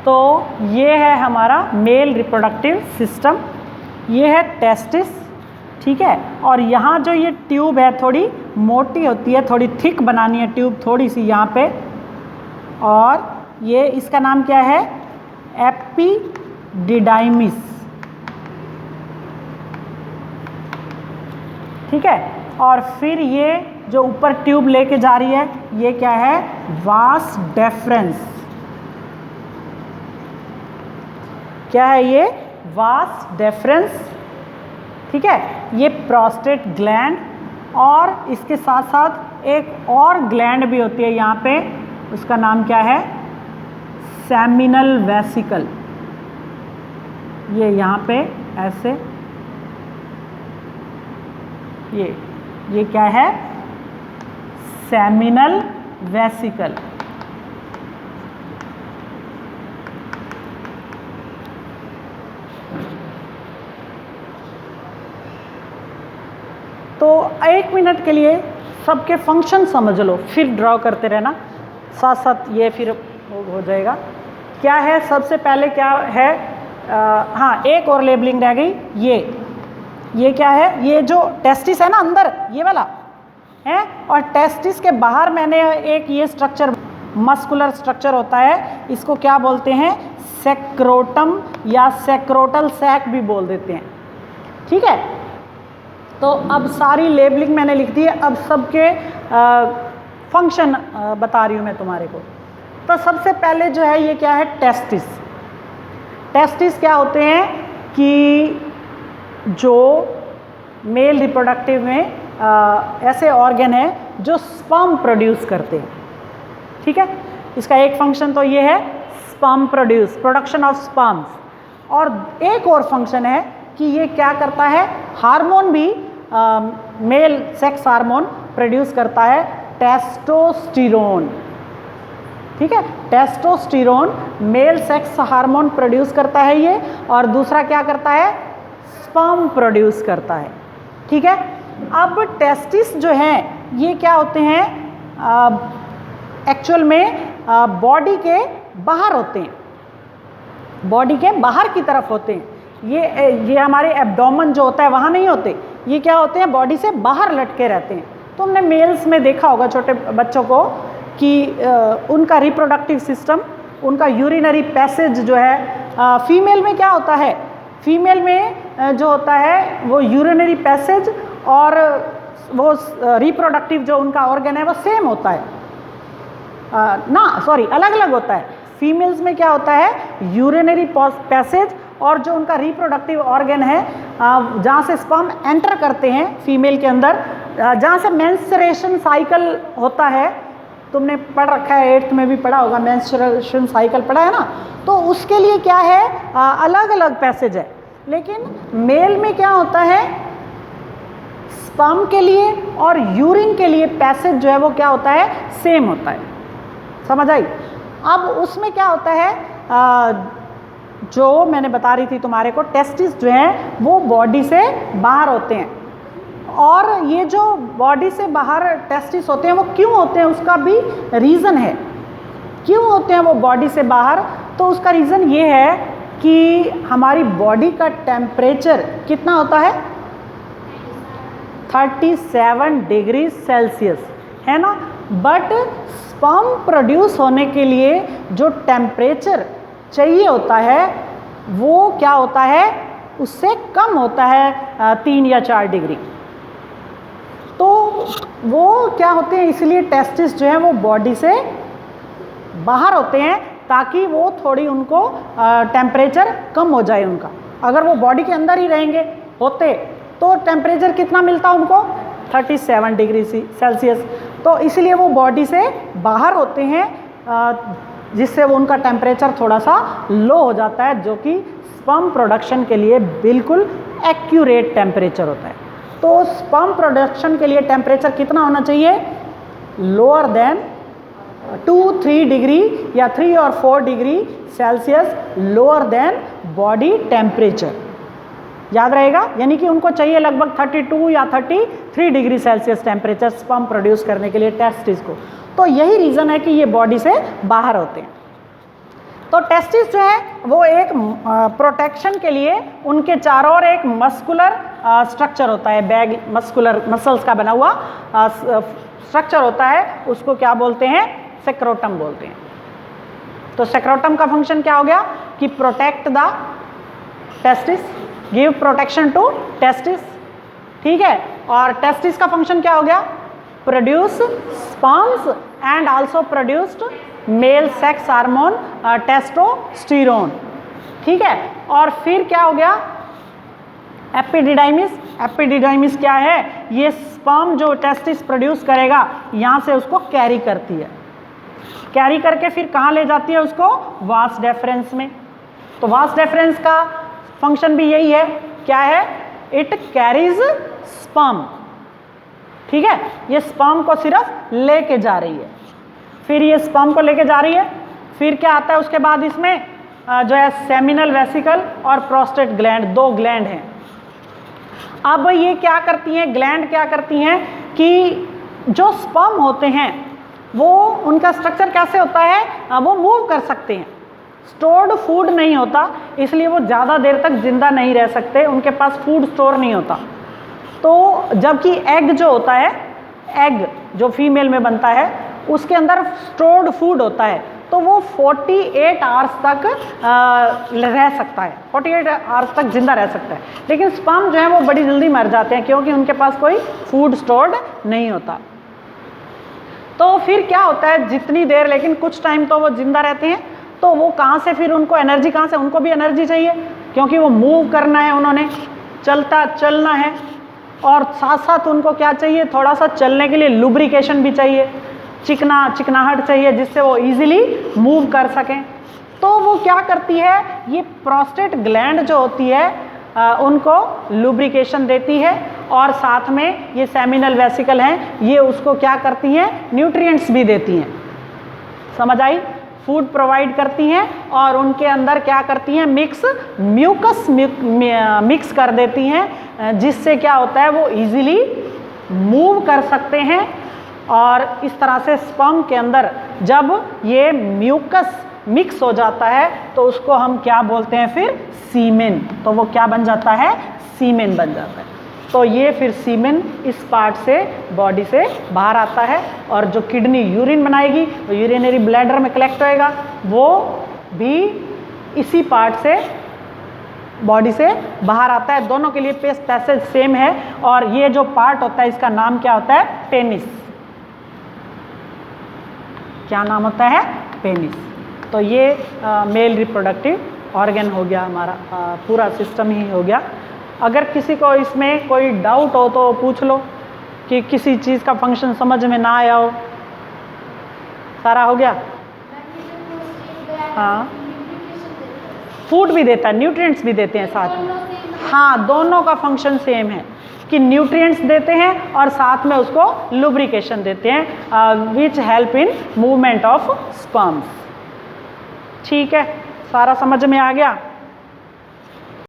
तो ये है हमारा मेल रिप्रोडक्टिव सिस्टम, ये है टेस्टिस, ठीक है। और यहाँ जो ये ट्यूब है थोड़ी मोटी होती है, थोड़ी थिक बनानी है ट्यूब थोड़ी सी यहाँ पे, और ये इसका नाम क्या है, एपिडिडाइमिस, ठीक है। और फिर ये जो ऊपर ट्यूब लेके जा रही है ये क्या है, वास डेफरेंस, क्या है ये, वास डेफरेंस, ठीक है। ये प्रोस्टेट ग्लैंड, और इसके साथ साथ एक और ग्लैंड भी होती है यहाँ पे, उसका नाम क्या है, सेमिनल वेसिकल, ये यहाँ पे ऐसे, ये क्या है, सेमिनल वेसिकल। तो 1 मिनट के लिए सबके फंक्शन समझ लो, फिर ड्रॉ करते रहना साथ साथ, ये फिर हो जाएगा। क्या है सबसे पहले, क्या है, हाँ एक और लेबलिंग रह गई, ये क्या है, ये जो टेस्टिस है ना अंदर ये वाला है, और टेस्टिस के बाहर मैंने एक ये स्ट्रक्चर, मस्कुलर स्ट्रक्चर होता है, इसको क्या बोलते हैं, सेक्रोटम या सेक्रोटल सैक भी बोल देते हैं, ठीक है। तो अब सारी लेबलिंग मैंने लिख दी है, अब सबके फंक्शन बता रही हूँ मैं तुम्हारे को। तो सबसे पहले जो है ये क्या है, टेस्टिस। टेस्टिस क्या होते हैं कि जो मेल रिप्रोडक्टिव में ऐसे ऑर्गन है जो स्पर्म प्रोड्यूस करते हैं, ठीक है। इसका एक फंक्शन तो ये है, sperm produce, production of sperms, और एक और फंक्शन है कि ये क्या करता है, हार्मोन भी मेल सेक्स हार्मोन प्रोड्यूस करता है, टेस्टोस्टेरोन, ठीक है। Testosterone mail sex hormone produce करता है ये, और दूसरा क्या करता है, स्पर्म प्रोड्यूस करता है, ठीक है। अब टेस्टिस जो हैं ये क्या होते हैं, एक्चुअल में बॉडी के बाहर होते हैं, बॉडी के बाहर की तरफ होते हैं। ये हमारे एब्डोमेन जो होता है वहाँ नहीं होते, ये क्या होते हैं, बॉडी से बाहर लटके रहते हैं। तो हमने मेल्स में देखा होगा छोटे बच्चों को कि उनका रिप्रोडक्टिव सिस्टम, उनका यूरिनरी पैसेज जो है, फीमेल में क्या होता है, फीमेल में जो होता है वो यूरिनरी पैसेज और वो रिप्रोडक्टिव जो उनका ऑर्गन है वो सेम होता है, अलग अलग होता है। फीमेल्स में क्या होता है, यूरिनरी पैसेज, और जो उनका रिप्रोडक्टिव ऑर्गन है जहाँ से स्पर्म एंटर करते हैं फीमेल के अंदर, जहाँ से मेंस्ट्रुएशन साइकिल होता है, तुमने पढ़ रखा है, 8th में भी पढ़ा होगा, मेंस्ट्रुएशन साइकिल पढ़ा है ना, तो उसके लिए क्या है, अलग अलग पैसेज है। लेकिन मेल में क्या होता है, स्पर्म के लिए और यूरिन के लिए पैसेज जो है वो क्या होता है, सेम होता है, समझ आई। अब उसमें क्या होता है, जो मैंने बता रही थी तुम्हारे को, टेस्टिस जो हैं वो बॉडी से बाहर होते हैं, और ये जो बॉडी से बाहर टेस्टिस होते हैं वो क्यों होते हैं, उसका भी रीज़न है, क्यों होते हैं वो बॉडी से बाहर। तो उसका रीज़न ये है कि हमारी बॉडी का टेम्परेचर कितना होता है, 37 डिग्री सेल्सियस, है ना। बट स्पर्म प्रोड्यूस होने के लिए जो टेम्परेचर चाहिए होता है वो क्या होता है, उससे कम होता है, 3 या 4 डिग्री। तो वो क्या होते हैं, इसलिए टेस्टिस जो है वो बॉडी से बाहर होते हैं, ताकि वो थोड़ी उनको टेम्परेचर कम हो जाए उनका। अगर वो बॉडी के अंदर ही रहेंगे होते तो टेम्परेचर कितना मिलता उनको, 37 डिग्री सेल्सियस। तो इसलिए वो बॉडी से बाहर होते हैं, जिससे वो उनका टेम्परेचर थोड़ा सा लो हो जाता है, जो कि स्पर्म प्रोडक्शन के लिए बिल्कुल एक्यूरेट टेम्परेचर होता है। तो स्पर्म प्रोडक्शन के लिए टेम्परेचर कितना होना चाहिए, लोअर देन 2-3 डिग्री या 3 और 4 degree Celsius lower than body temperature, याद रहेगा। यानी कि उनको चाहिए लगभग 32 या 33 degree Celsius temperature sperm produce करने के लिए टेस्टिस को। तो यही रीज़न है कि ये बॉडी से बाहर होते हैं। तो टेस्टिस जो है वो एक प्रोटेक्शन के लिए उनके चारों ओर एक मस्कुलर स्ट्रक्चर होता है, बैग मस्कुलर मसल्स का बना हुआ स्ट्रक्चर होता है, उसको क्या बोलते हैं? सेक्रोटम बोलते हैं। तो सेक्रोटम का फंक्शन क्या हो गया कि protect the testis, give protection to testis, ठीक है। और टेस्टिस का फंक्शन क्या हो गया? Produce sperms and also produced male sex hormone testosterone, ठीक है। और फिर क्या हो गया? एपिडिडाइमिस। एपिडिडाइमिस क्या है? ये स्पर्म जो टेस्टिस प्रोड्यूस करेगा यहाँ से उसको कैरी करती है, कैरी करके फिर कहाँ ले जाती है उसको? वास डेफरेंस में। तो वास डेफरेंस का फंक्शन भी यही है, क्या है? इट कैरीज स्पर्म, ठीक है। ये स्पर्म को सिर्फ लेके जा रही है, फिर ये स्पर्म को लेके जा रही है, फिर क्या आता है उसके बाद? इसमें जो है सेमिनल वेसिकल और प्रोस्टेट ग्लैंड, दो ग्लैंड हैं। अब ये क्या करती हैं? ग्लैंड क्या करती हैं कि जो स्पर्म होते हैं वो उनका स्ट्रक्चर कैसे होता है? वो मूव कर सकते हैं, स्टोर्ड फूड नहीं होता, इसलिए वो ज़्यादा देर तक जिंदा नहीं रह सकते, उनके पास फूड स्टोर नहीं होता। तो जबकि एग जो होता है, एग जो फीमेल में बनता है उसके अंदर स्टोर्ड फूड होता है, तो वो 48 आवर्स तक रह सकता है, 48 आवर्स तक जिंदा रह सकता है। लेकिन स्पर्म जो है वो बड़ी जल्दी मर जाते हैं क्योंकि उनके पास कोई फूड स्टोर्ड नहीं होता। तो फिर क्या होता है? जितनी देर, लेकिन कुछ टाइम तो वो जिंदा रहते हैं, तो वो कहाँ से फिर उनको एनर्जी कहाँ से? उनको भी एनर्जी चाहिए क्योंकि वो मूव करना है, उन्होंने चलना है, और साथ साथ उनको क्या चाहिए? थोड़ा सा चलने के लिए लुब्रिकेशन भी चाहिए, चिकनाहट चाहिए जिससे वो इजीली मूव कर सकें। तो वो क्या करती है? ये प्रोस्टेट ग्लैंड जो होती है उनको लुब्रिकेशन देती है, और साथ में ये सेमिनल वेसिकल हैं, ये उसको क्या करती हैं? न्यूट्रिएंट्स भी देती हैं। समझ आई? फूड प्रोवाइड करती हैं और उनके अंदर क्या करती हैं? म्यूकस मिक्स कर देती हैं, जिससे क्या होता है? वो इजीली मूव कर सकते हैं। और इस तरह से स्पर्म के अंदर जब ये म्यूकस मिक्स हो जाता है तो उसको हम क्या बोलते हैं? फिर सीमेन। तो वो क्या बन जाता है? सीमेन बन जाता है। तो ये फिर सीमेन इस पार्ट से, बॉडी से बाहर आता है, और जो किडनी यूरिन बनाएगी वो यूरिनरी ब्लैडर में कलेक्ट होएगा, वो भी इसी पार्ट से, बॉडी से बाहर आता है। दोनों के लिए पैसेज सेम है। और ये जो पार्ट होता है इसका नाम क्या होता है? पेनिस। क्या नाम होता है? पेनिस। तो ये मेल रिप्रोडक्टिव ऑर्गन हो गया, हमारा पूरा सिस्टम ही हो गया। अगर किसी को इसमें कोई डाउट हो तो पूछ लो, कि किसी चीज़ का फंक्शन समझ में ना आया हो। सारा हो गया? हाँ, फूड भी देता है, न्यूट्रिएंट्स भी देते हैं साथ में। हाँ, दोनों का फंक्शन सेम है कि न्यूट्रिएंट्स देते हैं और साथ में उसको लुब्रिकेशन देते हैं, which help in movement of sperms. ठीक है, सारा समझ में आ गया?